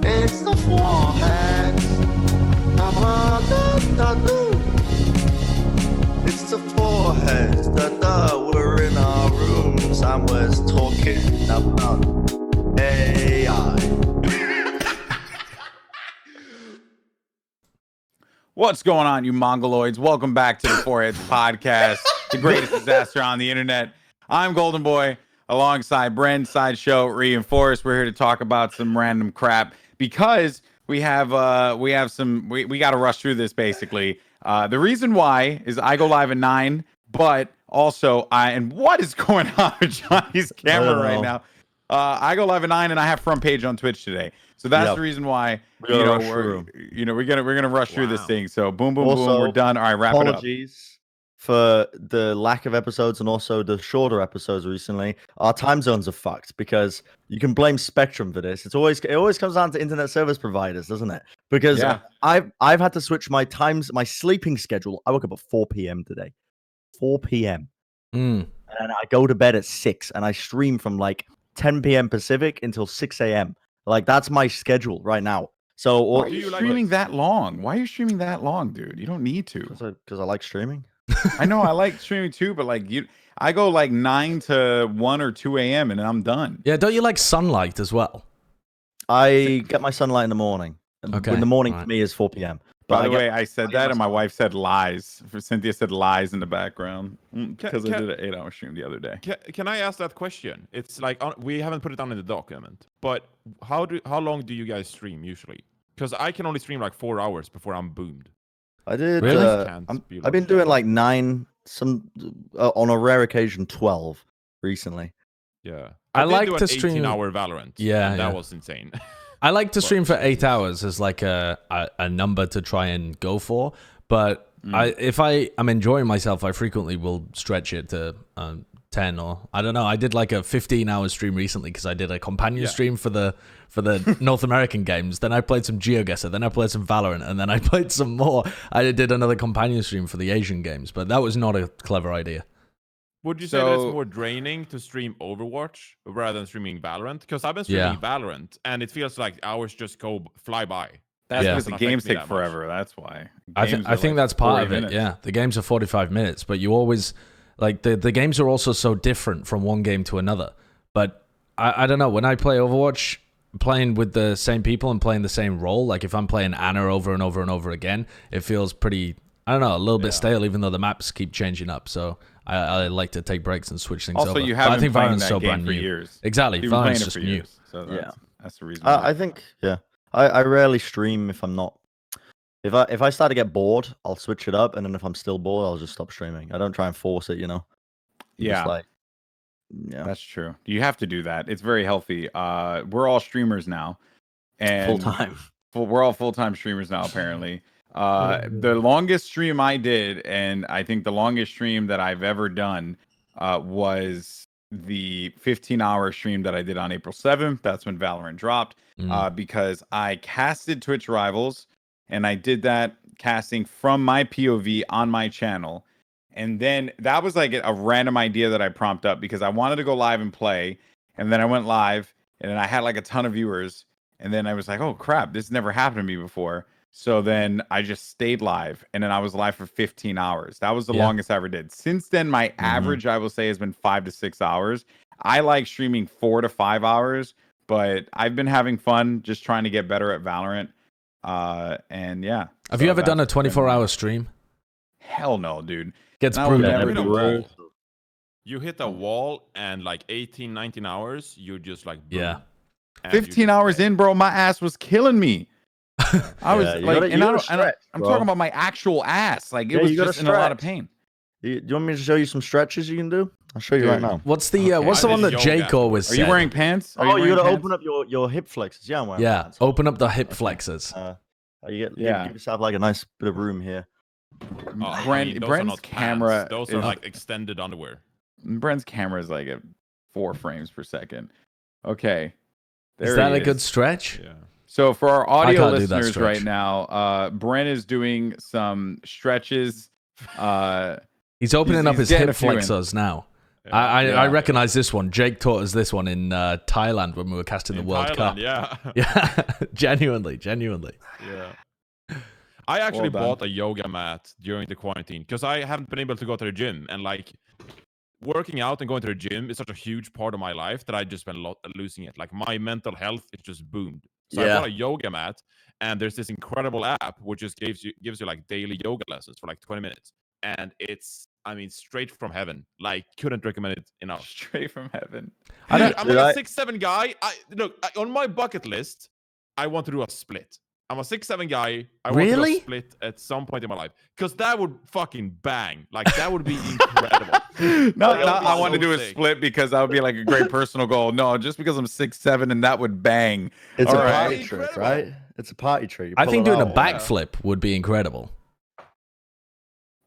It's the foreheads. It's the foreheads. We're in our rooms and we're talking about AI. What's going on, you Mongoloids? Welcome back to the Foreheads Podcast, the greatest disaster on the internet. I'm Goldenboy, alongside Bren, Sideshow, Reinforced. We're here to talk about some random crap because we got to rush through this basically. The reason why is I go live at 9, but also and what is going on with Johnny's camera right now? I go live at 9 and I have front page on Twitch today. So that's the reason why we're gonna rush through this thing. So boom, boom, also, boom, we're done. All right, wrap it up. Apologies for the lack of episodes and also the shorter episodes recently. Our time zones are fucked because you can blame Spectrum for this. It always comes down to internet service providers, doesn't it? Because I've had to switch my sleeping schedule. I woke up at 4 p.m. today. 4 p.m. And I go to bed at 6 and I stream from like 10 p.m. Pacific until 6 a.m. Like, that's my schedule right now. So, why are you streaming that long? Why are you streaming that long, dude? You don't need to. Because I like streaming. I know I like streaming too, but like I go like 9 to 1 or 2 a.m. and I'm done. Yeah, don't you like sunlight as well? I get my sunlight in the morning. Okay. In the morning for me is 4 p.m. By the way, I said that and my wife said lies. Cynthia said lies in the background because I did an 8-hour stream the other day. Can I ask that question? It's like we haven't put it down in the document, but how long do you guys stream usually? Because I can only stream like 4 hours before I'm boomed. I did. Really? I've been doing like 9, on a rare occasion 12 recently. Yeah, I like do to an stream 18-hour Valorant. Yeah, that was insane. I like to stream for 8 hours as like a number to try and go for. But if I'm enjoying myself, I frequently will stretch it to 10 or I don't know. I did like a 15-hour stream recently because I did a companion stream for the North American games. Then I played some GeoGuessr. Then I played some Valorant, and then I played some more. I did another companion stream for the Asian games, but that was not a clever idea. Would you say that it's more draining to stream Overwatch rather than streaming Valorant? Because I've been streaming Valorant, and it feels like hours just fly by. That's because the games take forever. That's why. I think that's part of it. Yeah, the games are 45 minutes, but you always like the games are also so different from one game to another. But I don't know, when I play Overwatch, playing with the same people and playing the same role, like if I'm playing Anna over and over and over again, it feels pretty, I don't know, a little bit stale, even though the maps keep changing up. So I like to take breaks and switch things also, over. You haven't I think playing Valorant's that so game brand for new. years. Exactly, Valorant's just new. So that's the reason. I think I rarely stream if I'm not. If I start to get bored, I'll switch it up, and then if I'm still bored, I'll just stop streaming. I don't try and force it, you know. Yeah, that's true. You have to do that. It's very healthy. We're all streamers now, and full time. We're all full-time streamers now, apparently. The longest stream I did, and I think the longest stream that I've ever done, was the 15-hour stream that I did on April 7th. That's when Valorant dropped, because I casted Twitch Rivals, and I did that casting from my POV on my channel. And then that was like a random idea that I prompted up because I wanted to go live and play. And then I went live, and then I had like a ton of viewers. And then I was like, oh crap, this never happened to me before. So then I just stayed live, and then I was live for 15 hours. That was the longest I ever did. Since then, my average, I will say, has been 5 to 6 hours. I like streaming 4 to 5 hours, but I've been having fun just trying to get better at Valorant. And yeah. Have you ever done a 24-hour stream? Hell no, dude. Gets brutal. You hit a wall, and like 18, 19 hours, you're just like, boom. Yeah. 15 hours in, bro, my ass was killing me. I was like, I'm talking about my actual ass. Like, it was just in a lot of pain. Do you want me to show you some stretches you can do? I'll show you right now. What's the one that Jake always said? Are you wearing pants? You gotta open up your hip flexors. Yeah, I'm wearing pants. Open up the hip flexors. Give yourself like a nice bit of room here. Bren's camera. Those are like extended underwear. Bren's camera is like at 4 frames per second. Okay. Is that a good stretch? Yeah. So for our audio listeners right now, Bren is doing some stretches. He's opening up his hip flexors now. I recognize this one. Jake taught us this one in Thailand when we were casting the World Cup. Yeah. Yeah, genuinely. Yeah. I actually bought a yoga mat during the quarantine because I haven't been able to go to the gym, and like working out and going to the gym is such a huge part of my life that I just been losing it. Like my mental health is just boomed. So I bought a yoga mat, and there's this incredible app which just gives you like daily yoga lessons for like 20 minutes, and it's straight from heaven. Like couldn't recommend it enough. Straight from heaven. I'm like a 6'7" guy. On my bucket list, I want to do a split. I'm a 6'7" guy. I want to do a split at some point in my life because that would fucking bang. Like that would be incredible. I want to do a split because that would be like a great personal goal. No, just because I'm 6'7" and that would bang. It's a party trick, right? It's a party trick. I think doing a backflip would be incredible.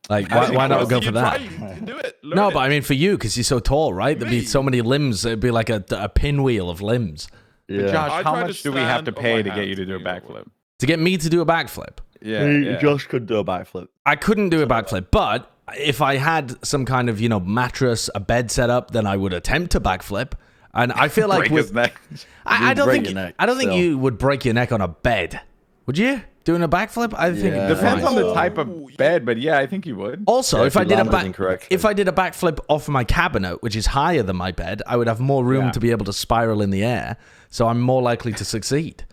Like, why not go for that? Do it. No, but I mean for you, because you're so tall, right? There'd be so many limbs. It'd be like a pinwheel of limbs. Yeah. Josh, how much do we have to pay to get you to do a backflip? To get me to do a backflip? Yeah. Josh could do a backflip. I couldn't do a backflip, but if I had some kind of, mattress, a bed set up, then I would attempt to backflip. And I feel like his neck. I don't think you would break your neck on a bed. Would you? Doing a backflip? I think it depends on the type of bed, but yeah, I think you would. Also, if I did a backflip off my cabinet, which is higher than my bed, I would have more room to be able to spiral in the air, so I'm more likely to succeed.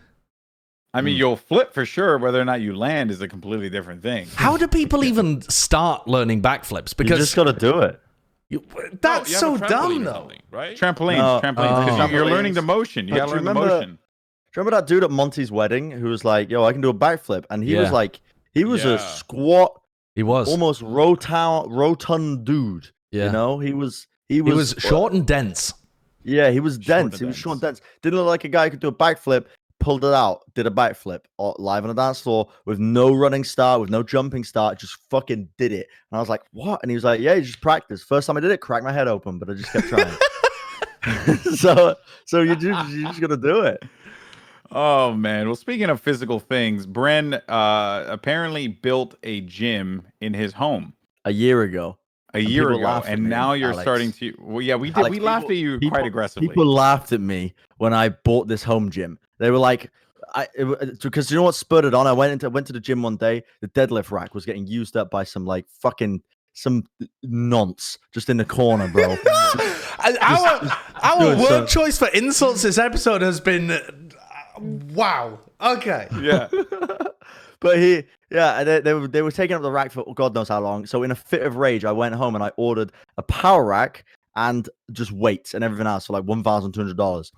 I mean, you'll flip for sure. Whether or not you land is a completely different thing. How do people even start learning backflips? Because you just got to do it. That's so dumb, though. Right? Trampolines. Because you're learning the motion. You got to learn the motion. Do you remember that dude at Monty's wedding who was like, "Yo, I can do a backflip," and he was like, he was a squat, almost rotund dude. Yeah, he was short and dense. Yeah, he was dense. He was short and dense. Didn't look like a guy who could do a backflip. Pulled it out, did a backflip live on a dance floor with no running start, with no jumping start, just fucking did it. And I was like, what? And he was like, yeah, you just practice. First time I did it, cracked my head open, but I just kept trying. so you just gotta do it. Oh man. Well, speaking of physical things, Bren apparently built a gym in his home a year ago. And now you're starting to. Well, yeah, we did. Alex, we laughed at you quite aggressively. People laughed at me when I bought this home gym. They were like, because you know what spurred it on? I went to the gym one day. The deadlift rack was getting used up by some nonce just in the corner, bro. Our word choice for insults this episode has been wow. Okay. Yeah. But they were taking up the rack for God knows how long. So in a fit of rage, I went home and I ordered a power rack and just weights and everything else for like $1,200.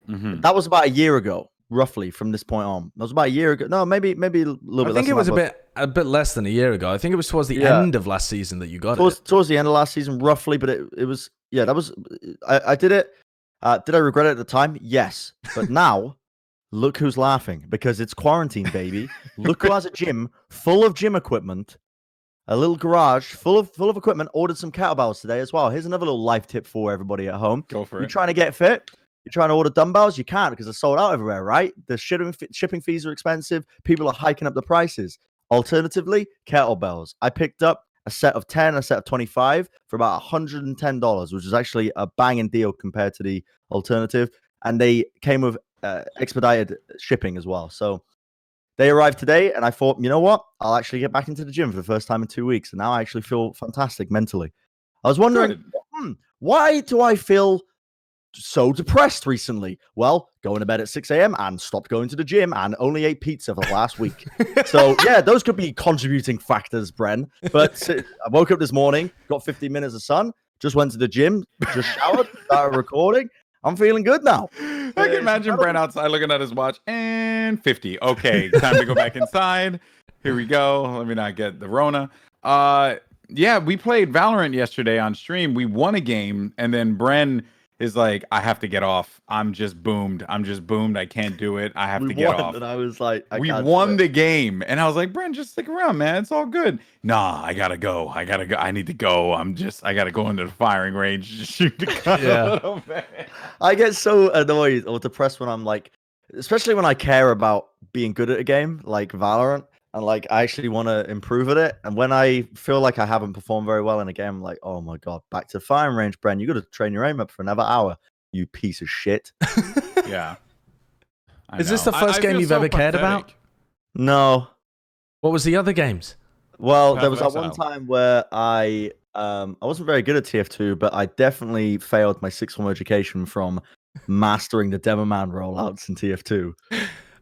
Mm-hmm. That was about a year ago, roughly. From this point on, that was about a year ago. No, maybe a little bit. I think it was a bit less than a year ago. I think it was towards the end of last season that you got it. Towards the end of last season, roughly. But it was that was. I did it. Did I regret it at the time? Yes, but now. Look who's laughing, because it's quarantine, baby. Look who has a gym full of gym equipment, a little garage full of equipment. Ordered some kettlebells today as well. Here's another little life tip for everybody at home. Go for it. You're trying to get fit? You're trying to order dumbbells? You can't because they're sold out everywhere, right? The shipping fees are expensive. People are hiking up the prices. Alternatively, kettlebells. I picked up a set of 10, a set of 25 for about $110, which is actually a banging deal compared to the alternative. And they came with expedited shipping as well. So they arrived today, and I thought, you know what? I'll actually get back into the gym for the first time in 2 weeks. And now I actually feel fantastic mentally. I was wondering, why do I feel so depressed recently? Well, going to bed at 6 a.m. and stopped going to the gym and only ate pizza for the last week. So yeah, those could be contributing factors, Bren. But I woke up this morning, got 15 minutes of sun, just went to the gym, just showered, started recording. I'm feeling good now. I can imagine Bren outside looking at his watch and 50. Okay, time to go back inside. Here we go. Let me not get the Rona. Yeah, we played Valorant yesterday on stream. We won a game, and then Bren is like, I have to get off. I'm just boomed. I can't do it. I have to get off. And I was like, we won the game. And I was like, Bren, just stick around, man. It's all good. Nah, I gotta go. I need to go. I gotta go into the firing range to shoot the gun a little bit. I get so annoyed or depressed when I'm like, especially when I care about being good at a game like Valorant. and like I actually want to improve at it. And when I feel like I haven't performed very well in a game, I'm like, oh my god, back to the firing range, Bren. You got to train your aim up for another hour. You piece of shit. Yeah. Is this the first game you've ever cared about? No. What was the other games? Well, there was that one time where I wasn't very good at TF2, but I definitely failed my sixth form education from mastering the demo man rollouts in TF2.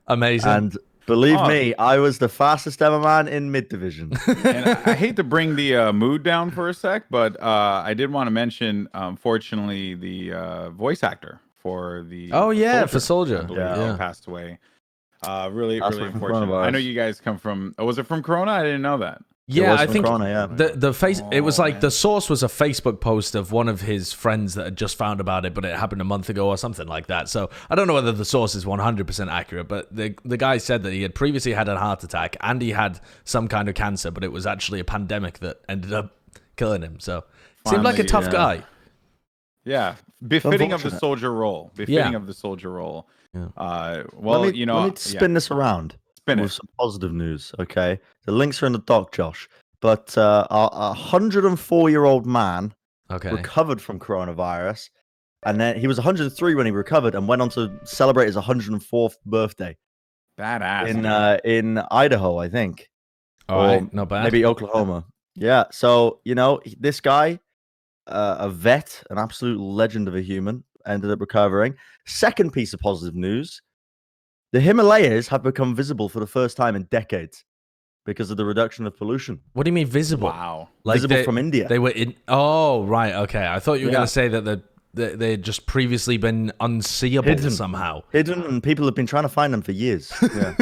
Amazing. And believe me, I was the fastest demo man in mid division. And I hate to bring the mood down for a sec, but I did want to mention, fortunately, the voice actor for the Soldier. Passed away. Really That's really from unfortunate. coronavirus. I know you guys come from. Oh, was it from Corona? I didn't know that. Yeah, I think Corona, the face. It was like the source was a Facebook post of one of his friends that had just found about it, but it happened a month ago or something like that. So I don't know whether the source is 100% accurate, but the guy said that he had previously had a heart attack and he had some kind of cancer, but it was actually a pandemic that ended up killing him. So seemed like a tough guy. Yeah, befitting of the soldier role. Befitting of the soldier role. Yeah. Well, let me spin this around. With some positive news, okay? The links are in the doc, Josh. But a 104-year-old man recovered from coronavirus, and then he was 103 when he recovered, and went on to celebrate his 104th birthday. Badass. In Idaho, I think. All right, not bad. Maybe Oklahoma. Yeah. So this guy, a vet, an absolute legend of a human, ended up recovering. Second piece of positive news. The Himalayas have become visible for the first time in decades because of the reduction of pollution. What do you mean visible? Wow. Like visible from India. They were in... Oh, right. Okay. I thought you were going to say that they had just previously been unseeable somehow. Hidden, and people have been trying to find them for years. Yeah.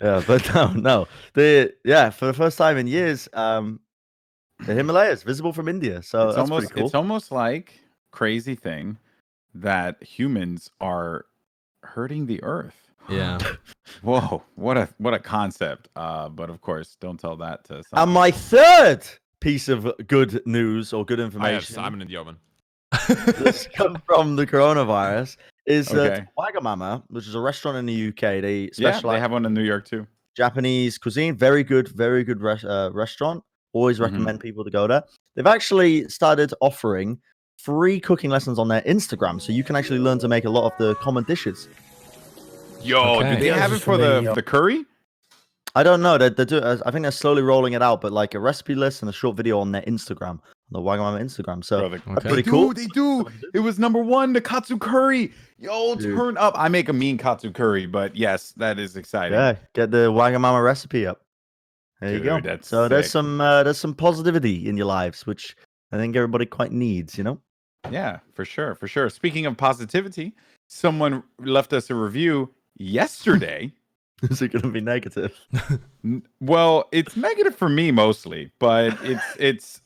Yeah, but no. For the first time in years, the Himalayas, visible from India. So that's pretty cool. It's almost like crazy thing that humans are hurting the earth. Yeah. Whoa, what a concept. But of course, don't tell that to someone. And my third piece of good news or good information. I have salmon in the oven. That's come from the coronavirus is that Wagamama, which is a restaurant in the UK. They specialize. They have one in New York too. Japanese cuisine, very good restaurant. Always recommend people to go there. They've actually started offering free cooking lessons on their Instagram, so you can actually learn to make a lot of the common dishes. Yo, do they have it for the curry? I don't know. They do. I think they're slowly rolling it out, but like a recipe list and a short video on their Instagram, on the Wagamama Instagram. So that's pretty cool. They do. It was #1, the katsu curry. Yo, turn up. I make a mean katsu curry, but yes, that is exciting. Yeah, get the Wagamama recipe up. There you go. So there's some positivity in your lives, which I think everybody quite needs. Yeah, for sure. Speaking of positivity, someone left us a review yesterday. Is it going to be negative? Well, it's negative for me mostly, but it's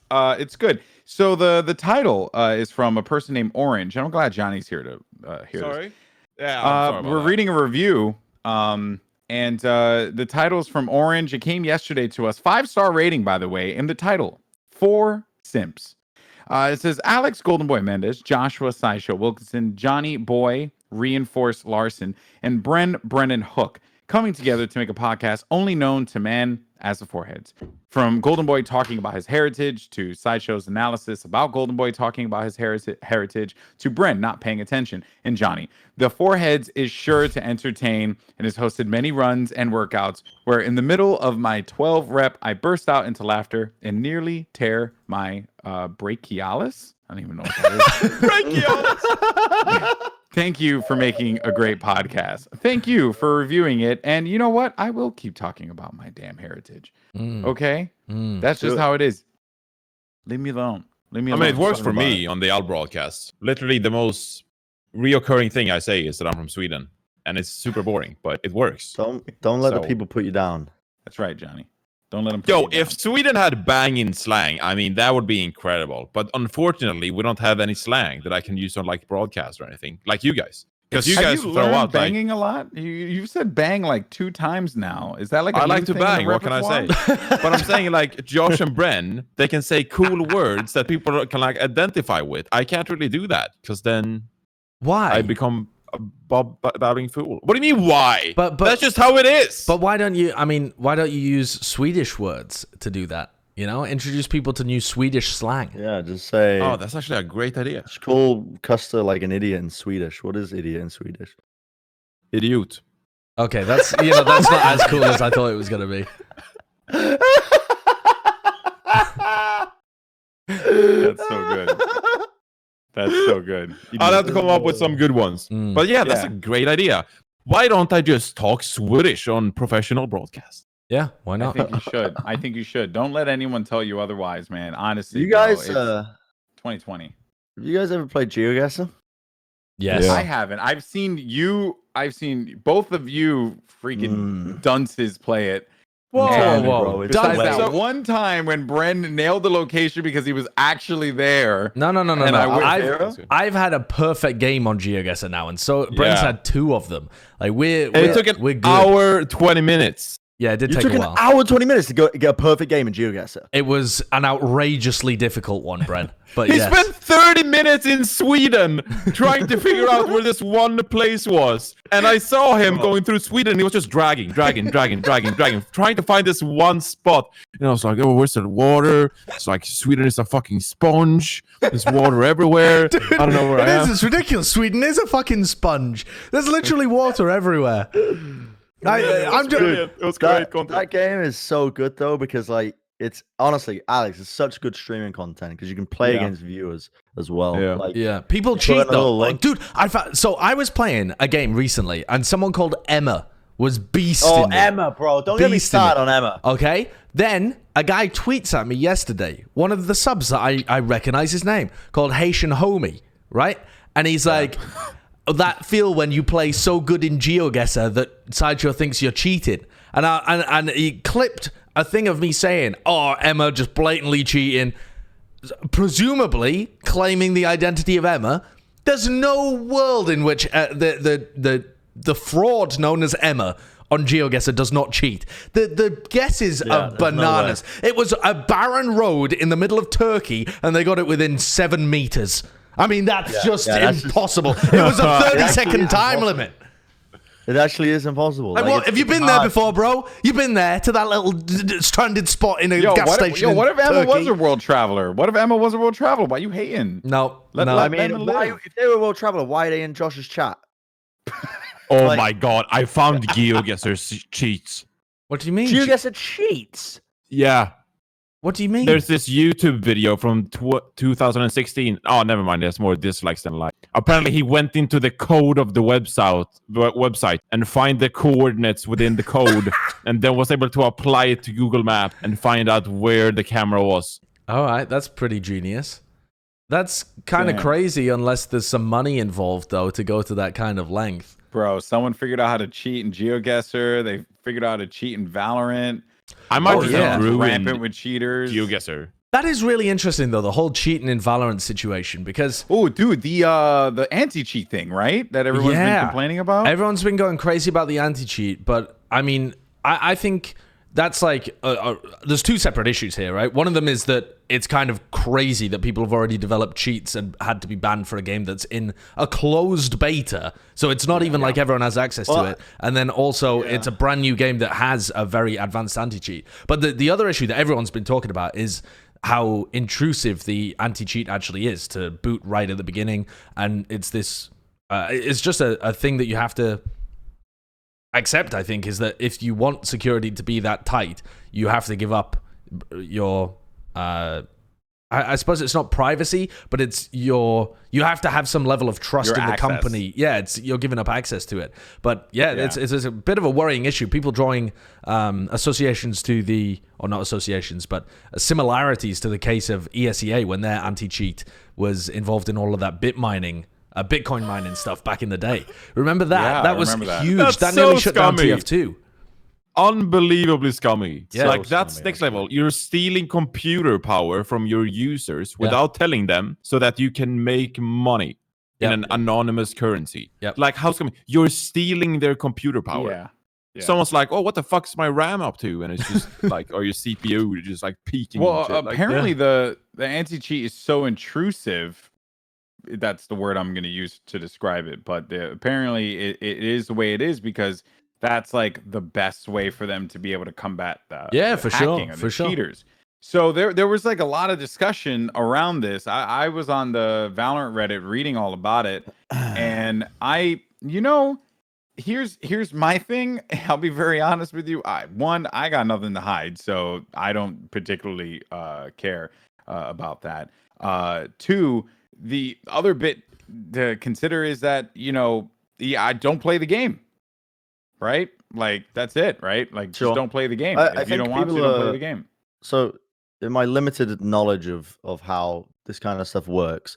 good. So the title is from a person named Orange. I'm glad Johnny's here to hear Sorry? this. Yeah, I'm sorry we're reading a review, and the title is from Orange. It came yesterday to us. 5-star rating, by the way, and the title, 4 Simps. It says, Alex Goldenboy Mendez, Joshua Sideshow Wilkinson, Johnny Boy, Reinforce Larson, and Brennan Hook coming together to make a podcast only known to man as the Foreheads. From Goldenboy talking about his heritage, to Sideshow's analysis about Goldenboy talking about his heritage, to Bren not paying attention, and Johnny. The Foreheads is sure to entertain and has hosted many runs and workouts where in the middle of my 12 rep, I burst out into laughter and nearly tear my brachialis. I don't even know what that is. Brachialis! Thank you for making a great podcast. Thank you for reviewing it. And you know what? I will keep talking about my damn heritage. Okay? That's just how it is. Leave me alone. I mean, it works for me on the Al broadcast. Literally, the most reoccurring thing I say is that I'm from Sweden. And it's super boring, but it works. Don't let the people put you down. That's right, Johnny. Don't let them. Yo, if Sweden had banging slang, I mean, that would be incredible. But unfortunately, we don't have any slang that I can use on like broadcast or anything, like you guys. Because you guys throw out banging a lot. You've said bang like 2 times now. Is that like? I like to bang. What can I say? But I'm saying like Josh and Bren, they can say cool words that people can like identify with. I can't really do that because then why I become babbling fool. What do you mean why? But that's just how it is. But why don't you? I mean, why don't you use Swedish words to do that? You know, introduce people to new Swedish slang. Yeah, just say. Oh, that's actually a great idea. Just call Custer like an idiot in Swedish. What is idiot in Swedish? Idiot. Okay, that's that's not as cool as I thought it was gonna be. That's so good. That's so good. I'll have to come up with some good ones. But yeah, that's a great idea. Why don't I just talk Swedish on professional broadcast? Yeah, why not? I think you should. Don't let anyone tell you otherwise, man. Honestly, You guys, 2020. have you guys ever played GeoGuessr? Yes. Yeah. I haven't. I've seen both of you freaking dunces play it. Whoa. Besides that So- one time when Bren nailed the location because he was actually there. No. And I went there. I've had a perfect game on GeoGuessr now, and so Brent's had 2 of them. Like we're And it took an we're good. hour, 20 minutes. Yeah, it did You take took a an while. hour 20 minutes to get a perfect game in GeoGuessr. It was an outrageously difficult one, Brent. But He yes. spent 30 minutes in Sweden trying to figure out where this one place was. And I saw him going through Sweden, and he was just dragging, trying to find this one spot. And I was like, oh, where's the water? It's like Sweden is a fucking sponge. There's water everywhere. I don't know where I am. It's ridiculous. Sweden is a fucking sponge. There's literally water everywhere. I'm just. It was great content. That game is so good though because like it's honestly, Alex, it's such good streaming content because you can play against viewers as well. Yeah. Like, Yeah, people put cheat in a little though. link. Dude, I was playing a game recently, and someone called Emma was beasting me. Emma, bro, don't get me Beasting started on Emma. Okay, then a guy tweets at me yesterday. One of the subs that I recognize his name called Haitian Homie, right? And he's like, that feel when you play so good in GeoGuessr that Sideshow thinks you're cheating. And he clipped a thing of me saying, "Oh, Emma just blatantly cheating," presumably claiming the identity of Emma. There's no world in which the fraud known as Emma on GeoGuessr does not cheat. The guesses are there's bananas. It was a barren road in the middle of Turkey, and they got it within 7 meters. I mean, that's just impossible. It was a 30-second time limit. It actually is impossible. Like, Like, have you been there before, bro? You've been there to that little stranded spot in a gas station. What if Emma in was Turkey? a world traveler? What if Emma was a world traveler? Why are you hating? No. I mean, Emma live. if they were a world traveler, why are they in Josh's chat? Oh Like- my god, I found GeoGuessr cheats. What do you mean? GeoGuessr cheats. Yeah. What do you mean? There's this YouTube video from 2016. Oh, never mind. There's more dislikes than likes. Apparently, he went into the code of the website and find the coordinates within the code, and then was able to apply it to Google Map and find out where the camera was. All right, that's pretty genius. That's kind of Damn. crazy unless there's some money involved, though, to go to that kind of length. Bro, someone figured out how to cheat in GeoGuessr. They figured out how to cheat in Valorant. I might Oh, just yeah. ruin Rampant with cheaters. GeoGuessr. That is really interesting, though, the whole cheating in Valorant situation, because Oh, dude, the anti-cheat thing, right? That everyone's been complaining about. everyone's been going crazy about the anti-cheat, but I mean, I think that's like there's 2 separate issues here, right? One of them is that it's kind of crazy that people have already developed cheats and had to be banned for a game that's in a closed beta, so it's not even like everyone has access to it. And then also it's a brand new game that has a very advanced anti-cheat. But the other issue that everyone's been talking about is how intrusive the anti-cheat actually is to boot right at the beginning, and it's this it's just a thing that you have to accept, I think, is that if you want security to be that tight, you have to give up your I suppose it's not privacy, but it's you have to have some level of trust Your in the access. company. Yeah, you're giving up access to it. But it's a bit of a worrying issue. People drawing associations to or not associations, but similarities to the case of ESEA when their anti-cheat was involved in all of that Bitcoin mining stuff back in the day. Remember that? Yeah, that I was remember that. huge. That's that nearly so shut down scummy. TF2. Unbelievably scummy. Yeah. Like, So that's scummy, next level. You're stealing computer power from your users without telling them so that you can make money in an anonymous currency. Yep. Like, how scummy. You're stealing their computer power. Yeah. Someone's like, oh, what the fuck's my RAM up to? And it's just like, or your CPU just like peaking. Well, and shit. Like, apparently the anti-cheat is so intrusive that's the word I'm going to use to describe it. But apparently, it is the way it is because that's like the best way for them to be able to combat the for hacking sure, and for the sure. cheaters. So there was like a lot of discussion around this. I was on the Valorant Reddit reading all about it, and here's my thing. I'll be very honest with you. I got nothing to hide, so I don't particularly care about that. Two, the other bit to consider is that I don't play the game, right? Like that's it, right? Like just don't play the game. I If you think don't want to, don't play the game. So, in my limited knowledge of how this kind of stuff works,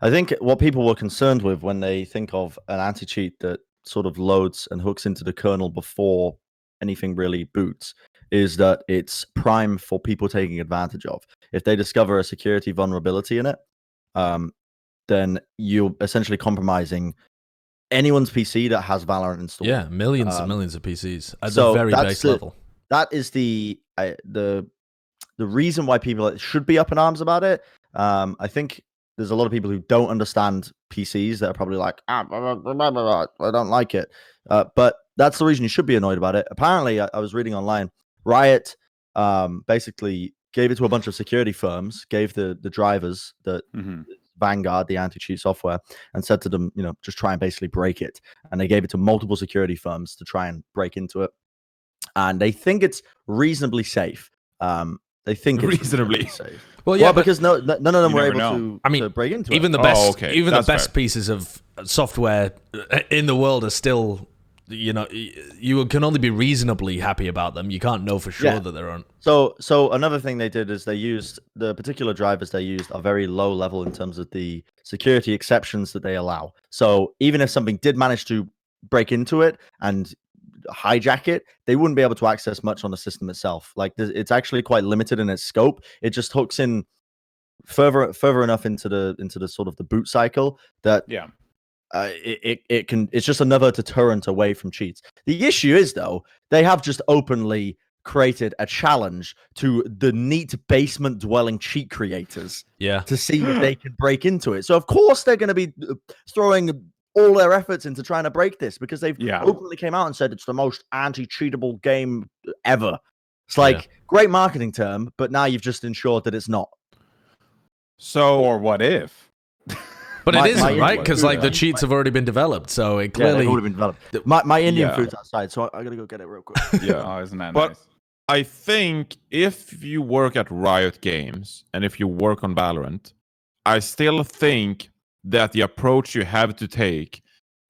I think what people were concerned with when they think of an anti-cheat that sort of loads and hooks into the kernel before anything really boots is that it's prime for people taking advantage of. If they discover a security vulnerability in it, then you're essentially compromising anyone's PC that has Valorant installed. Yeah, millions and millions of PCs at the very base level. That is the reason why people should be up in arms about it. I think there's a lot of people who don't understand PCs that are probably like, I don't like it. But that's the reason you should be annoyed about it. Apparently, I was reading online, Riot basically gave it to a bunch of security firms, gave the drivers that Vanguard, the anti-cheat software, and said to them, just try and basically break it. And they gave it to multiple security firms to try and break into it. And they think it's reasonably safe. They think it's reasonably safe. Well, yeah, because none of them were able to break into even it. The best, even the best pieces of software in the world are still, you can only be reasonably happy about them. You can't know for sure that they're on. So another thing they did is they used the particular drivers they used are very low level in terms of the security exceptions that they allow. So even if something did manage to break into it and hijack it, they wouldn't be able to access much on the system itself. Like it's actually quite limited in its scope. It just hooks in further enough into the sort of the boot cycle that it's just another deterrent away from cheats. The issue is though, they have just openly created a challenge to the neat basement dwelling cheat creators to see if they can break into it. So of course they're going to be throwing all their efforts into trying to break this because they've openly came out and said it's the most anti-cheatable game ever. It's like great marketing term, but now you've just ensured that it's not. So, or what if? But it isn't, right? Because like the cheats have already been developed, so it clearly they've already been developed. My Indian food's outside, so I gotta go get it real quick. Isn't that nice? I think if you work at Riot Games and if you work on Valorant, I still think that the approach you have to take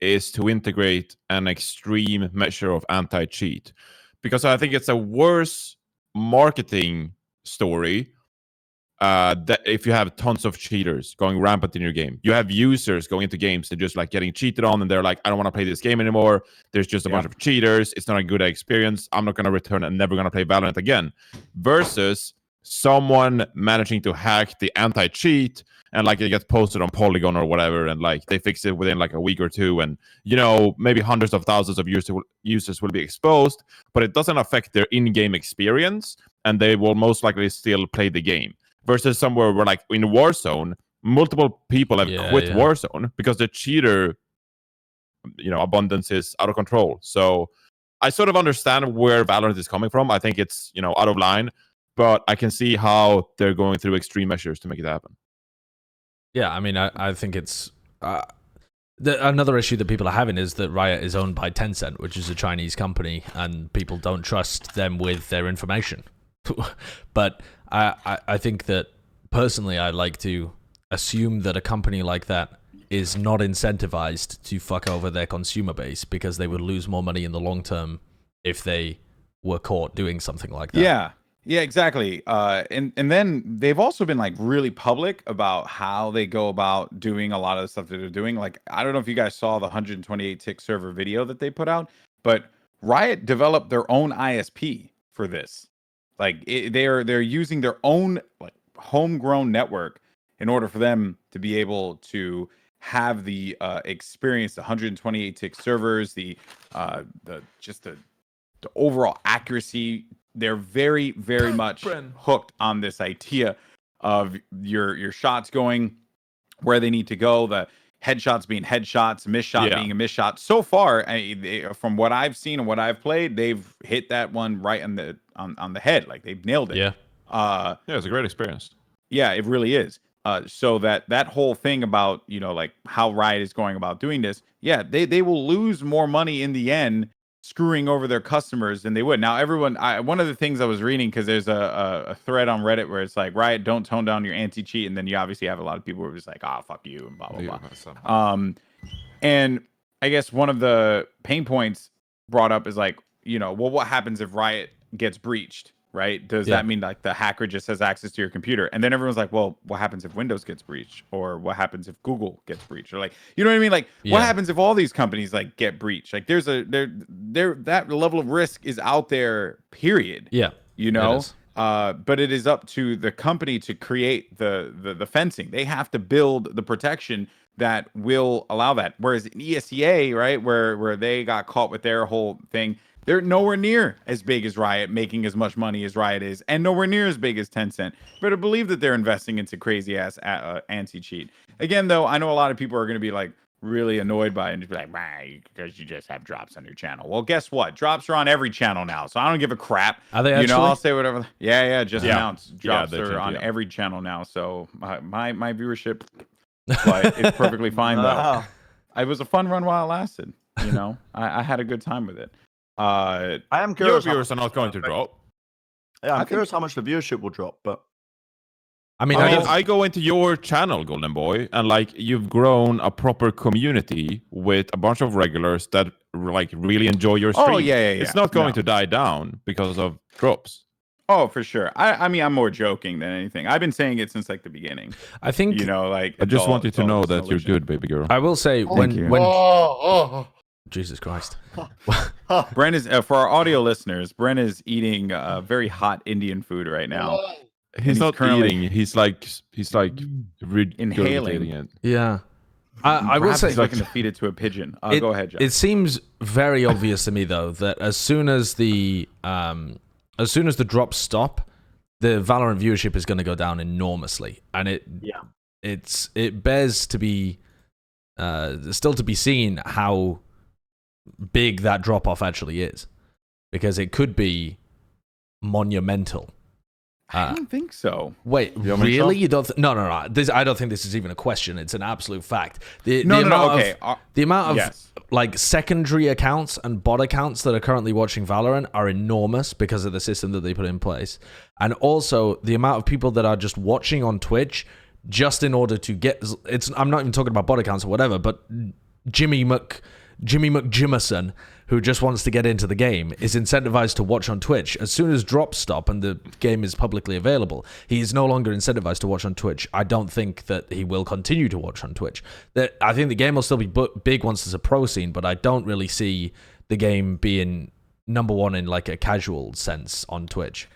is to integrate an extreme measure of anti-cheat. Because I think it's a worse marketing story that if you have tons of cheaters going rampant in your game. You have users going into games and just like getting cheated on and they're like, I don't want to play this game anymore. There's just a bunch of cheaters. It's not a good experience. I'm not going to return and never going to play Valorant again. Versus someone managing to hack the anti-cheat and like it gets posted on Polygon or whatever, and like they fix it within like a week or two, and maybe hundreds of thousands of users will be exposed, but it doesn't affect their in-game experience, and they will most likely still play the game. Versus somewhere where like in Warzone, multiple people have quit Warzone because the cheater, abundance is out of control. So I sort of understand where Valorant is coming from. I think it's out of line, but I can see how they're going through extreme measures to make it happen. Yeah, I mean, I think it's... another issue that people are having is that Riot is owned by Tencent, which is a Chinese company, and people don't trust them with their information. But I think that, personally, I like to assume that a company like that is not incentivized to fuck over their consumer base because they would lose more money in the long term if they were caught doing something like that. Yeah, exactly. And then they've also been like really public about how they go about doing a lot of the stuff that they're doing. Like, I don't know if you guys saw the 128 tick server video that they put out, but Riot developed their own ISP for this. Like they're using their own like homegrown network in order for them to be able to have the experience, the 128 tick servers, the overall accuracy. They're very, very much hooked on this idea of your shots going where they need to go, the headshots being headshots, miss shot being a miss shot. So far, from what I've seen and what I've played, they've hit that one right on the head. Like they've nailed it. Yeah. Yeah, it's a great experience. Yeah, it really is. So that whole thing about, like how Riot is going about doing this, yeah, they will lose more money in the end screwing over their customers than they would. Now, one of the things I was reading, because there's a thread on Reddit where it's like, Riot, don't tone down your anti-cheat, and then you obviously have a lot of people who are just like, fuck you, and blah, blah, blah. And I guess one of the pain points brought up is like, well, what happens if Riot gets breached? Right? Does that mean like the hacker just has access to your computer? And then everyone's like, well, what happens if Windows gets breached? Or what happens if Google gets breached? Or like, you know what I mean? Like, what happens if all these companies like get breached? Like, there's that level of risk is out there, period. Yeah. But it is up to the company to create the fencing. They have to build the protection that will allow that. Whereas in ESEA, right, where they got caught with their whole thing, they're nowhere near as big as Riot, making as much money as Riot is, and nowhere near as big as Tencent. Better believe that they're investing into crazy ass anti-cheat. Again, though, I know a lot of people are going to be like really annoyed by it and just be like, because you just have drops on your channel. Well, guess what? Drops are on every channel now, so I don't give a crap. Are they actually? I'll say whatever. Yeah, just announced. Drops are on every channel now, so my viewership, but it's perfectly fine though. It was a fun run while it lasted. I had a good time with it. I am curious. Your viewers are not going to drop. Yeah, I'm curious how much the viewership will drop, but I go into your channel, Goldenboy, and like you've grown a proper community with a bunch of regulars that like really enjoy your stream. Oh yeah. It's not going to die down because of drops. Oh, for sure. I mean, I'm more joking than anything. I've been saying it since like the beginning. I think like I just want you to know that you're good, baby girl. I will say when Jesus Christ. Bren is for our audio listeners. Bren is eating very hot Indian food right now. He's not currently eating. He's like inhaling it. Yeah. I will say he's looking to feed it to a pigeon. Go ahead, John. It seems very obvious to me though that as soon as the drops stop, the Valorant viewership is going to go down enormously, and it bears to be still to be seen how big that drop off actually is, because it could be monumental. I don't think so. Wait, really? You don't? No. I don't think this is even a question. It's an absolute fact. The amount of like secondary accounts and bot accounts that are currently watching Valorant are enormous because of the system that they put in place, and also the amount of people that are just watching on Twitch just in order to get. I'm not even talking about bot accounts or whatever, but Jimmy McJimmerson, who just wants to get into the game, is incentivized to watch on Twitch. As soon as drops stop and the game is publicly available, he is no longer incentivized to watch on Twitch. I don't think that he will continue to watch on Twitch. I think the game will still be big once there's a pro scene, but I don't really see the game being number one in like a casual sense on Twitch.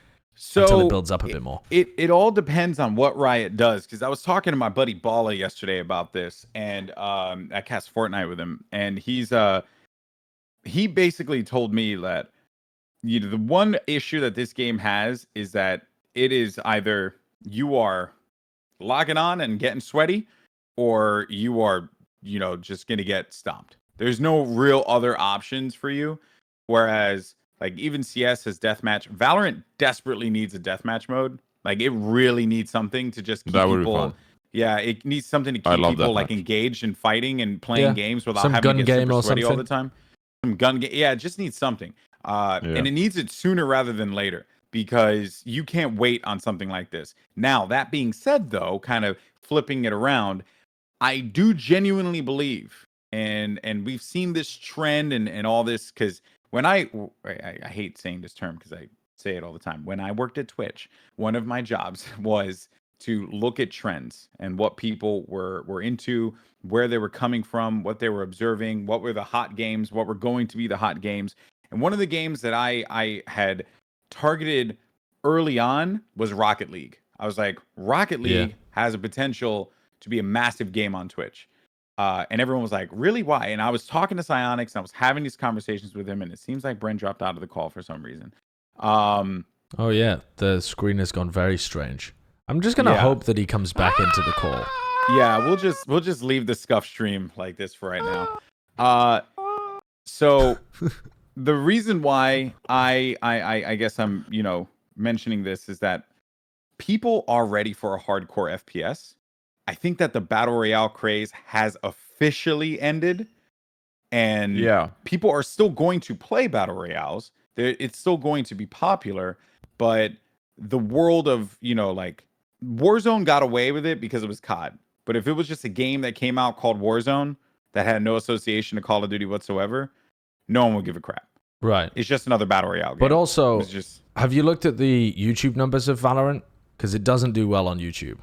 Until it builds up a bit more. It all depends on what Riot does, because I was talking to my buddy Bala yesterday about this, and I cast Fortnite with him, and he basically told me that the one issue that this game has is that it is either you are logging on and getting sweaty, or you are just gonna get stomped. There's no real other options for you, whereas like even CS has deathmatch. Valorant desperately needs a deathmatch mode. Like it really needs something to just keep people. Yeah, it needs something to keep people like engaged in fighting and playing games without having to get super sweaty all the time. Some gun game. Yeah, it just needs something. And it needs it sooner rather than later, because you can't wait on something like this. Now, that being said, though, kind of flipping it around, I do genuinely believe, and we've seen this trend and all this, because when I hate saying this term because I say it all the time. When I worked at Twitch, one of my jobs was to look at trends and what people were into, where they were coming from, what they were observing, what were the hot games, what were going to be the hot games. And one of the games that I had targeted early on was Rocket League. I was like, Rocket League has a potential to be a massive game on Twitch. And everyone was like, really? Why? And I was talking to Psyonix and I was having these conversations with him, and it seems like Bren dropped out of the call for some reason. Oh yeah, the screen has gone very strange. I'm just gonna hope that he comes back into the call. Yeah, we'll just leave the scuff stream like this for right now. So the reason why I guess I'm, mentioning this is that people are ready for a hardcore FPS. I think that the battle royale craze has officially ended, and people are still going to play battle royales. It's still going to be popular, but the world of, like Warzone got away with it because it was COD. But if it was just a game that came out called Warzone that had no association to Call of Duty whatsoever, no one would give a crap. Right. It's just another battle royale game. But also, have you looked at the YouTube numbers of Valorant? Because it doesn't do well on YouTube.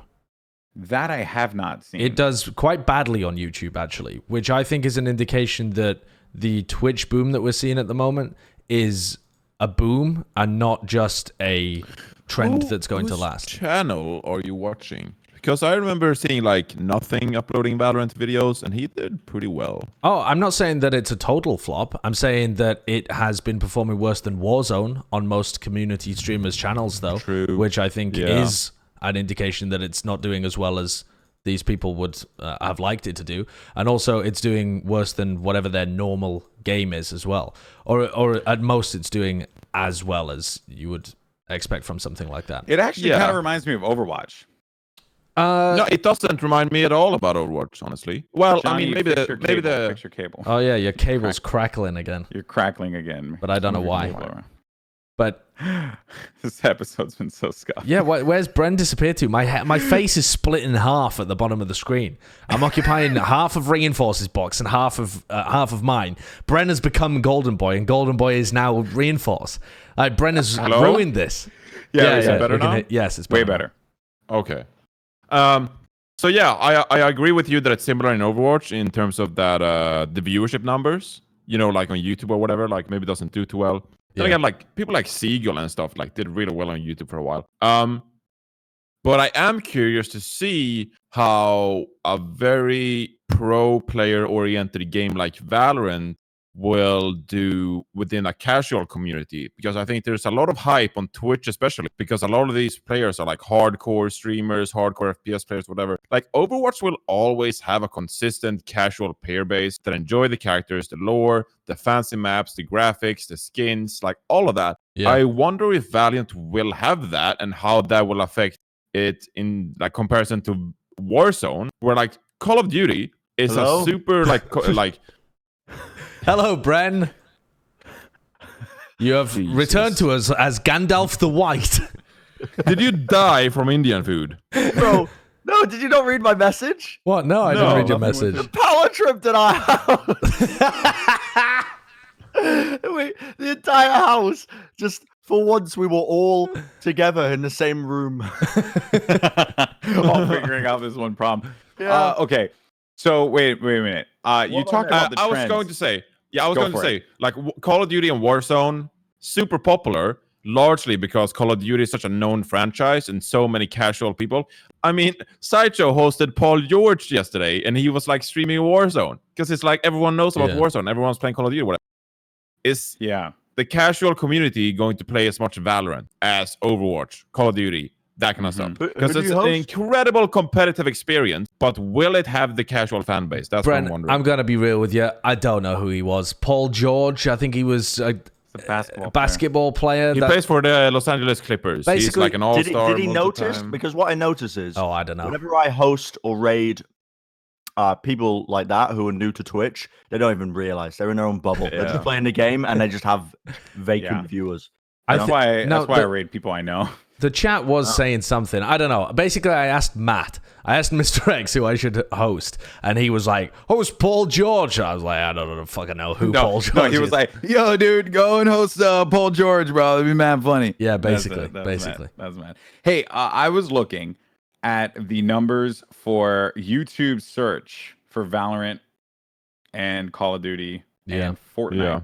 That I have not seen. It does quite badly on YouTube, actually, which I think is an indication that the Twitch boom that we're seeing at the moment is a boom and not just a trend that's going to last. Which channel are you watching? Because I remember seeing like Nothing uploading Valorant videos, and he did pretty well. Oh, I'm not saying that it's a total flop. I'm saying that it has been performing worse than Warzone on most community streamers' channels, though. True. Which I think is an indication that it's not doing as well as these people would have liked it to do. And also, it's doing worse than whatever their normal game is as well. Or at most, it's doing as well as you would expect from something like that. It actually kind of reminds me of Overwatch. No, it doesn't remind me at all about Overwatch, honestly. Well, Johnny, I mean, maybe the fix your cable. Oh yeah, your cable's crackling again. You're crackling again, but I don't know why. But this episode's been so scuffed. Yeah, where's Bren disappeared to? My face is split in half at the bottom of the screen. I'm occupying half of Reinforce's box and half of mine. Bren has become Goldenboy, and Goldenboy is now Reinforce. Bren has ruined this. Yeah, is it better now? Yes, it's better. Way better. Okay. So yeah, I agree with you that it's similar in Overwatch in terms of that the viewership numbers, like on YouTube or whatever, like maybe doesn't do too well. Then again, like people like Seagull and stuff like did really well on YouTube for a while. But I am curious to see how a very pro player oriented game like Valorant will do within a casual community, because I think there's a lot of hype on Twitch, especially because a lot of these players are like hardcore streamers, hardcore FPS players, whatever. Like Overwatch will always have a consistent casual player base that enjoy the characters, the lore, the fancy maps, the graphics, the skins, like all of that. I wonder if Valiant will have that and how that will affect it in like comparison to Warzone, where like Call of Duty is a super like Hello, Bren. You have returned to us as Gandalf the White. Did you die from Indian food? Bro, no, did you not read my message? What? No, I didn't read your message. The power trip at our house. The entire house. Just for once, we were all together in the same room. All figuring out this one problem. Yeah. Okay. So wait a minute. You talked about the trends. I was going to say, like Call of Duty and Warzone, super popular, largely because Call of Duty is such a known franchise and so many casual people. I mean, Sideshow hosted Paul George yesterday, and he was like streaming Warzone because it's like everyone knows about Warzone, everyone's playing Call of Duty, whatever. Is the casual community going to play as much Valorant as Overwatch, Call of Duty? That kind of stuff. Because it's an incredible competitive experience, but will it have the casual fan base? That's what I'm wondering. I'm going to be real with you. I don't know who he was. Paul George, I think he was a basketball player. He plays for the Los Angeles Clippers. He's like an all-star. Did he notice? Because what I notice is, I don't know. Whenever I host or raid people like that who are new to Twitch, they don't even realize they're in their own bubble. They're just playing the game and they just have vacant viewers. That's why I raid people I know. The chat was saying something. I don't know. Basically, I asked Matt. I asked Mr. X who I should host, and he was like, host Paul George. I was like, I don't fucking know who Paul George is. He was like, yo, dude, go and host Paul George, bro. It'd be mad funny. Yeah, basically. That's mad. Hey, I was looking at the numbers for YouTube search for Valorant and Call of Duty and Fortnite. Yeah.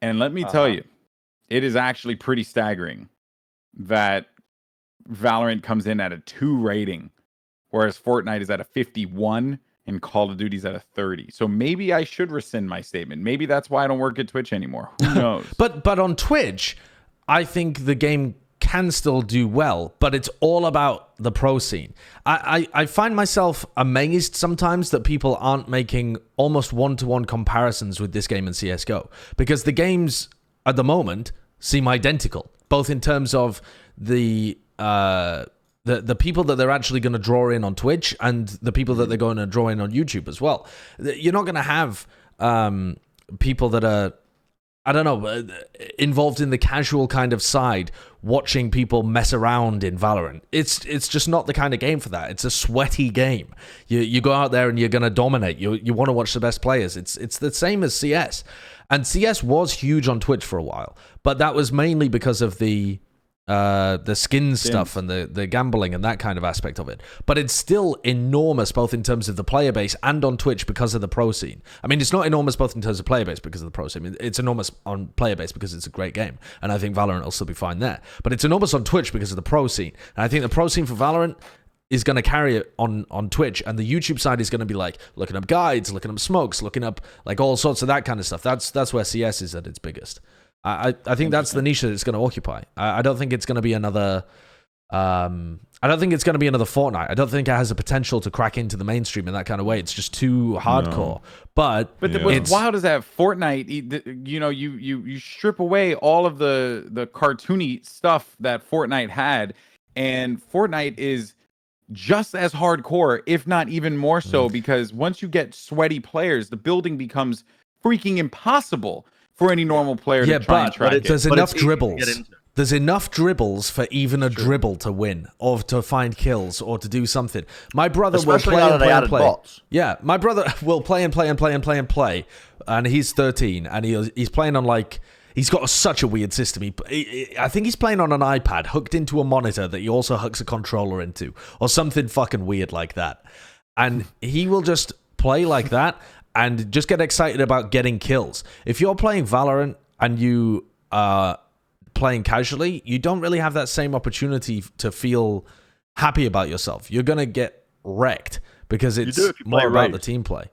And let me tell you, it is actually pretty staggering that Valorant comes in at a 2 rating, whereas Fortnite is at a 51 and Call of Duty's at a 30. So maybe I should rescind my statement. Maybe that's why I don't work at Twitch anymore. Who knows? But on Twitch, I think the game can still do well, but it's all about the pro scene. I find myself amazed sometimes that people aren't making almost one-to-one comparisons with this game and CSGO, because the games at the moment seem identical, both in terms of the people that they're actually going to draw in on Twitch and the people that they're going to draw in on YouTube as well. You're not going to have people that are, I don't know, involved in the casual kind of side, watching people mess around in Valorant. It's just not the kind of game for that. It's a sweaty game. You go out there and you're going to dominate. You want to watch the best players. It's the same as CS. And CS was huge on Twitch for a while, but that was mainly because of the skins stuff and the gambling and that kind of aspect of it. But it's still enormous both in terms of the player base and on Twitch because of the pro scene. I mean, it's not enormous both in terms of player base because of the pro scene. I mean, it's enormous on player base because it's a great game, and I think Valorant will still be fine there. But it's enormous on Twitch because of the pro scene. And I think the pro scene for Valorant is going to carry it on Twitch, and the YouTube side is going to be like looking up guides, looking up smokes, looking up like all sorts of that kind of stuff. That's where CS is at its biggest. I think that's the niche that it's going to occupy. I don't think it's going to be another. I don't think it's going to be another Fortnite. I don't think it has the potential to crack into the mainstream in that kind of way. It's just too hardcore. No. But what's wild is that Fortnite. You know, you strip away all of the cartoony stuff that Fortnite had, and Fortnite is just as hardcore, if not even more so, because once you get sweaty players, the building becomes freaking impossible for any normal player to try and track it. There's enough dribbles. There's enough dribbles for even a dribble to win, or to find kills, or to do something. My brother will play and play. Bots. Yeah, my brother will play and play, and he's 13, and he's playing on like. He's got such a weird system. I think he's playing on an iPad hooked into a monitor that he also hooks a controller into, or something fucking weird like that. And he will just play like that and just get excited about getting kills. If you're playing Valorant and you are playing casually, you don't really have that same opportunity to feel happy about yourself. You're going to get wrecked because it's more about the team play.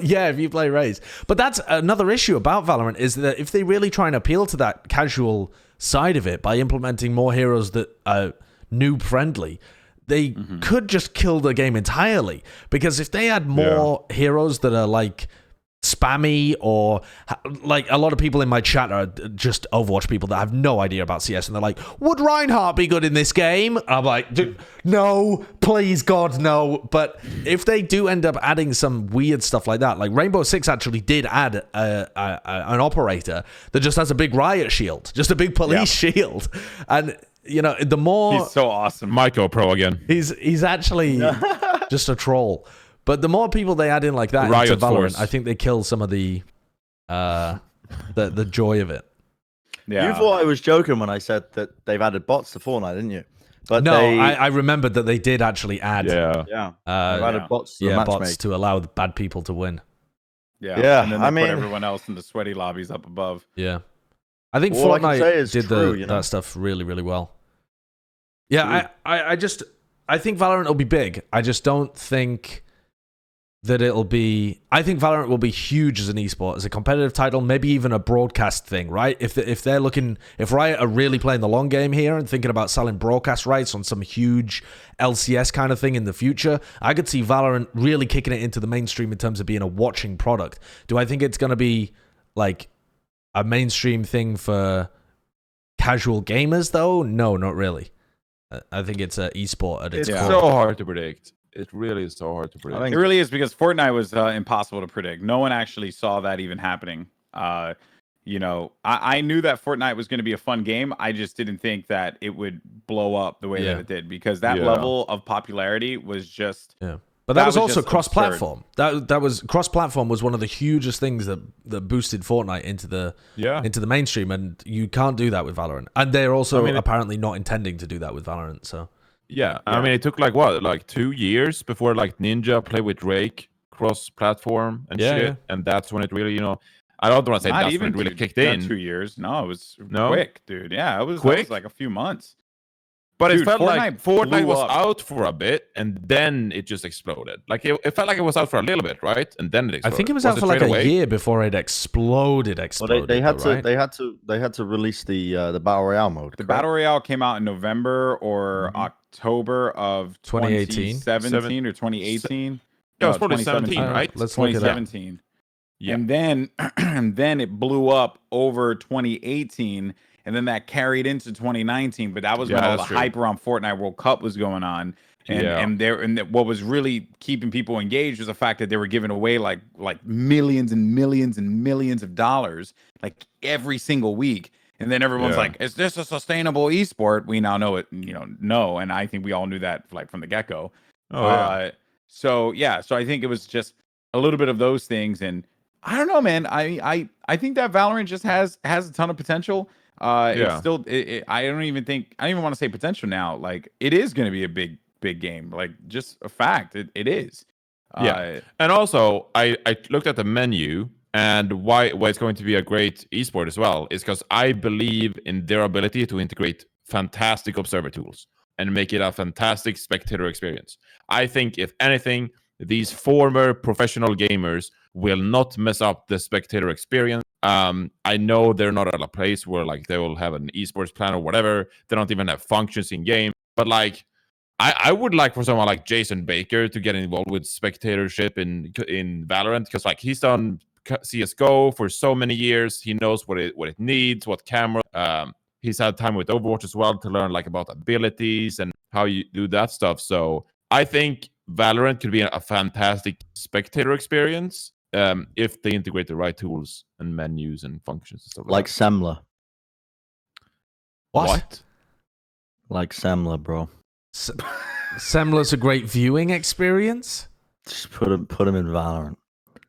Yeah, if you play Raze. But that's another issue about Valorant, is that if they really try and appeal to that casual side of it by implementing more heroes that are noob friendly, they could just kill the game entirely. Because if they had more heroes that are like spammy, or like a lot of people in my chat are just Overwatch people that have no idea about CS, and they're like, would Reinhardt be good in this game? And I'm like, no, please God, no. But if they do end up adding some weird stuff like that, like Rainbow Six actually did add an operator that just has a big riot shield, just a big police shield, and you know, the more he's so awesome, Myco Pro again. He's actually just a troll. But the more people they add in like that into Valorant, I think they kill some of the joy of it. Yeah. You thought I was joking when I said that they've added bots to Fortnite, didn't you? But no, I remembered that they did actually add added bots to bots to allow the bad people to win. Yeah. And then they put everyone else in the sweaty lobbies up above. Yeah. I think Fortnite did that stuff really, really well. Yeah, I think Valorant will be big. I just don't think that it'll be. I think Valorant will be huge as an esport, as a competitive title, maybe even a broadcast thing, right? If Riot are really playing the long game here and thinking about selling broadcast rights on some huge LCS kind of thing in the future, I could see Valorant really kicking it into the mainstream in terms of being a watching product. Do I think it's going to be like a mainstream thing for casual gamers though? No, not really. I think it's an esport at its core. It's so hard to predict. It really is so hard to predict. It really is, because Fortnite was impossible to predict. No one actually saw that even happening. You know, I knew that Fortnite was going to be a fun game. I just didn't think that it would blow up the way that it did, because that level of popularity was just. Yeah. But that was also cross-platform. That was cross-platform was one of the hugest things that boosted Fortnite into the mainstream, and you can't do that with Valorant. And they're also apparently not intending to do that with Valorant. So I mean, it took like 2 years before like Ninja played with Drake cross-platform and shit, and that's when it really, I don't want to say not that's even when it really kicked in. 2 years. No, it was quick, dude. Yeah, it was like a few months. But Dude, it felt like Fortnite blew was up. out for a bit, and then it just exploded. Like it felt like it was out for a little bit, right? And then it I exploded. think it was out for like straight a away? year before it exploded. Well, they had though, to right? they had to release the battle royale mode. The correct? Battle Royale came out in November or October of 2018? 2017 or 2018. Yeah, it was No, probably 17, right? Let's look it up. 2017. Yeah. And then and then it blew up over 2018, and then that carried into 2019. But that was when Yeah, all the that's true. hype around Fortnite World Cup was going on. And what was really keeping people engaged was the fact that they were giving away like millions and millions and millions of dollars like every single week. And then everyone's Yeah. like, "Is this a sustainable esport?" We now know it, no. And I think we all knew that like from the get-go. Oh, yeah. So I think it was just a little bit of those things, and I don't know, man. I think that Valorant just has a ton of potential. It's Yeah. still, I don't even want to say potential now. Like it is going to be a big game. Like just a fact, it is. Yeah. And also, I looked at the menu, and why it's going to be a great esport as well is because I believe in their ability to integrate fantastic observer tools and make it a fantastic spectator experience. I think, if anything, these former professional gamers will not mess up the spectator experience. I know they're not at a place where like they will have an esports plan or whatever. They don't even have functions in game. But like, I would like for someone like Jason Baker to get involved with spectatorship in Valorant, because like he's done CS:GO for so many years. He knows what it needs, what camera. He's had time with Overwatch as well to learn like about abilities and how you do that stuff. So I think Valorant could be a fantastic spectator experience if they integrate the right tools and menus and functions and stuff Like that. Semler. What? Like Semler, bro. Semler's a great viewing experience. Just put him in Valorant.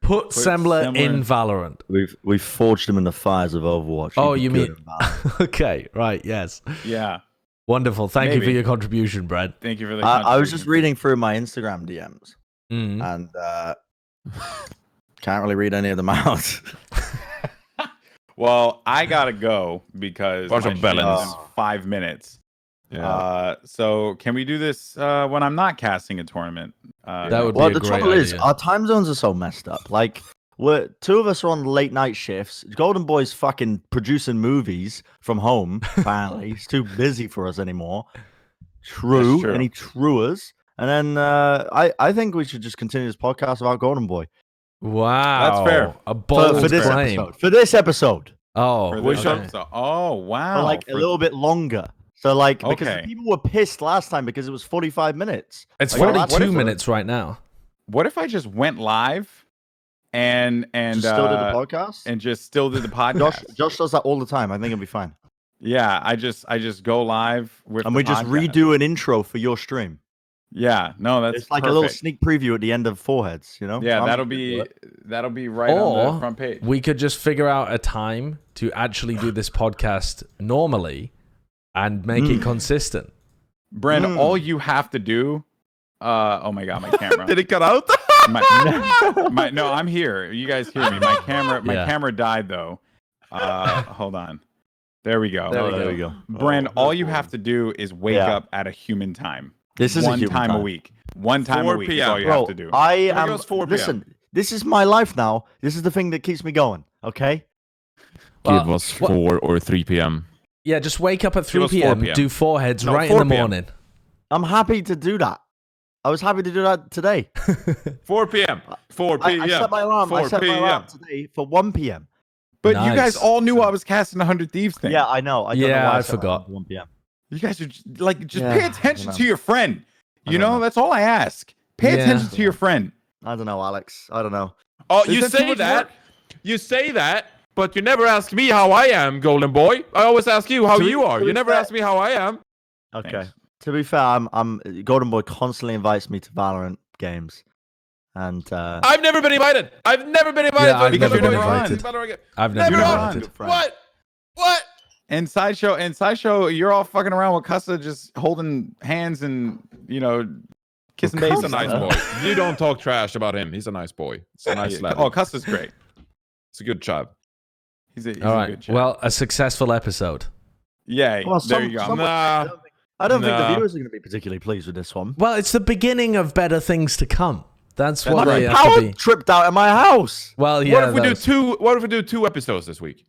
Put Semler in Valorant. We've forged him in the fires of Overwatch. Oh, He'd be you good mean- in Valorant. Okay, right, yes. Yeah. Wonderful. Thank you for Maybe. your contribution, Brad. Thank you for the. I was just contribution. reading through my Instagram DMs Mm. and can't really read any of them out. Well, I gotta go because Bunch my of stream balance. is in 5 minutes. Yeah. So can we do this when I'm not casting a tournament? That would Well, be a the great trouble is, idea. our time zones are so messed up. Like, two of us are on late night shifts. Goldenboy's fucking producing movies from home. Apparently, he's too busy for us anymore. That's true. And he truers. And then I think we should just continue this podcast about Goldenboy Wow. That's fair. A bold for this claim. episode. For this episode, Oh, For We this shall- episode. Oh wow! for like a For- little bit longer. So like, because Okay. people were pissed last time because it was 45 minutes. it's Like, 42 if- minutes right now. What if I just went live and Just still did the podcast. and just still did the podcast? Josh does that all the time. I think it'll be fine. Yeah, I just go live with And the we just podcast. redo an intro for your stream. Yeah, no, that's It's like a perfect. little sneak preview at the end of Foreheads, you know? Yeah, I'm that'll good be with it. right on Or the front page. we could just figure out a time to actually do this podcast normally and make it consistent. Bren, all you have to do. Oh my god, my camera. Did it cut out? No, I'm here. You guys hear me? My Yeah. camera died though. Hold on. There we go. There we go. Bren, all you have to do is wake Yeah. up at a human time. This is a one human time a time. week. One time 4 a week is p.m. all you Bro, have to do. I it am. goes 4 p.m. Listen, this is my life now. This is the thing that keeps me going. Okay. Give us 4 or 3 p.m. Yeah, just wake up at 3 us 4 p.m., p.m. do foreheads No, right 4 in the p.m. morning. I'm happy to do that. I was happy to do that today. 4 p.m. 4 p.m. I set my alarm. 4 I set my p.m. alarm today for 1 p.m. But you Nice. guys all knew I was casting 100 Thieves thing. Yeah, I know. I don't know Yeah, why I set my alarm forgot. for 1 p.m. You guys are like, just Yeah, pay I attention don't to know. your friend. I You don't know, know. that's all I ask. Pay Yeah. attention to your friend. I don't know, Alex. I don't know. Oh, Is you that too say much that. work? You say that, but you never ask me how I am, Golden Boy. I always ask you how To be- you are. to You be never fair- ask me how I am. Okay. Thanks. To be fair, I'm Golden Boy constantly invites me to Valorant games, and I've never been invited. I've never been invited. Yeah, to I've a never Golden been Boy invited. Valorant. I've never Never been on. invited. Friend. What? And Sideshow, you're all fucking around with Custa just holding hands and, kissing Well, babies. He's a nice boy. You don't talk trash about him. He's a nice boy. He's a nice lad. Oh, Custa's great. It's a good job. He's All a right. good chap. Well, a successful episode. yeah, Well, there you go. some- Nah. I don't think the No. viewers are going to be particularly pleased with this one. Well, it's the beginning of better things to come. That's what What they a have to power be. tripped out of my house. Well, yeah. What if we do that's- two? What if we do 2 episodes this week?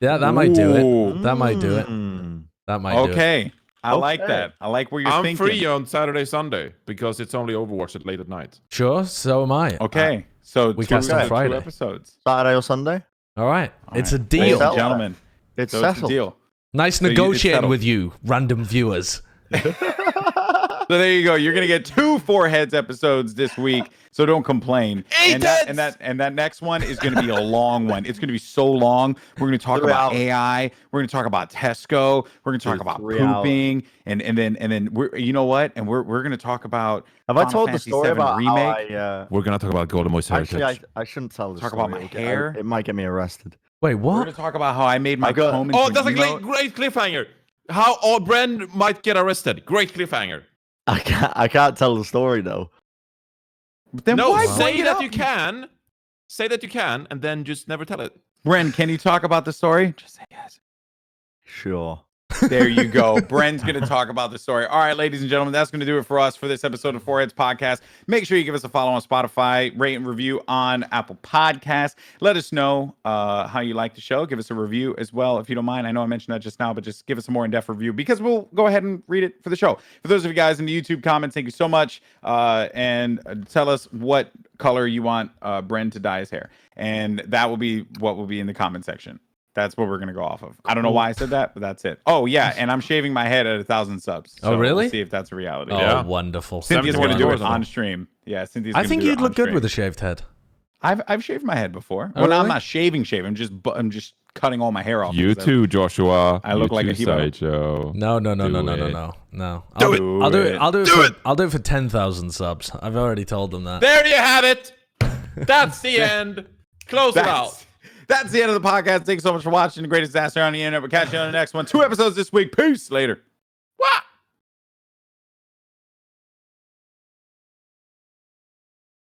Yeah, that might do Ooh. it. That might do it. Mm. That might do it. Okay. I like Okay. that. I like where you're I'm thinking. free on Saturday, Sunday because it's only Overwatch at late at night. Sure, so am I. Okay. So We two, cast on two Friday. episodes. Saturday or Sunday? All right. All It's a right. deal. Ladies and Settle. gentlemen, It's so it's a settled. deal. Nice So it's negotiating settled. with you, random viewers. So there you go. You're gonna get 2 Foreheads episodes this week. So don't complain. And that next one is gonna be a long one. It's gonna be so long. We're gonna talk 3 about hours. AI. We're gonna talk about Tesco. We're gonna talk about 3 hours. pooping. And then we're you know what? And we're gonna talk about Have I Final told the Fantasy story VII about remake. how I... We're gonna talk about Goldenboy's heritage. Actually, I shouldn't tell the Talk story. about my It'll hair? It might get me arrested. Wait, We're what? gonna talk about how I made my I got- comb Oh, into that's a emote. great cliffhanger. How Bren might get arrested. Great cliffhanger. I can't tell the story though. Then No, why say bring it that up? you can. Say that you can, and then just never tell it. Bren, can you talk about the story? Just say yes. Sure. There you go. Bren's going to talk about the story. All right, ladies and gentlemen, that's going to do it for us for this episode of Foreheads Podcast. Make sure you give us a follow on Spotify, rate and review on Apple Podcasts. Let us know how you like the show. Give us a review as well, if you don't mind. I know I mentioned that just now, but just give us a more in-depth review because we'll go ahead and read it for the show. For those of you guys in the YouTube comments, thank you so much. And tell us what color you want Bren to dye his hair. And that will be what will be in the comment section. That's what we're gonna go off of. I don't know why I said that, but that's it. Oh yeah, and I'm shaving my head at 1,000 subs. Oh, really? We'll see if that's a reality. Oh, Yeah. wonderful. Cynthia's gonna do it 71 on stream. Yeah, Cynthia's. I gonna think do it you'd on look good stream. with a shaved head. I've shaved my head before. Oh, Well, no, I'm really? not shaving. I'm just cutting all my hair off. You because too, Joshua. I look You like a too, hero. Sideshow. No. Do I'll it. do, I'll do it. Do I'll do it. it. For, I'll do it for 10,000 subs. I've already told them that. There you have it. That's the end. Close it out. That's the end of the podcast. Thanks so much for watching. The greatest disaster on the internet. We'll catch you on the next one. 2 episodes this week. Peace. Later.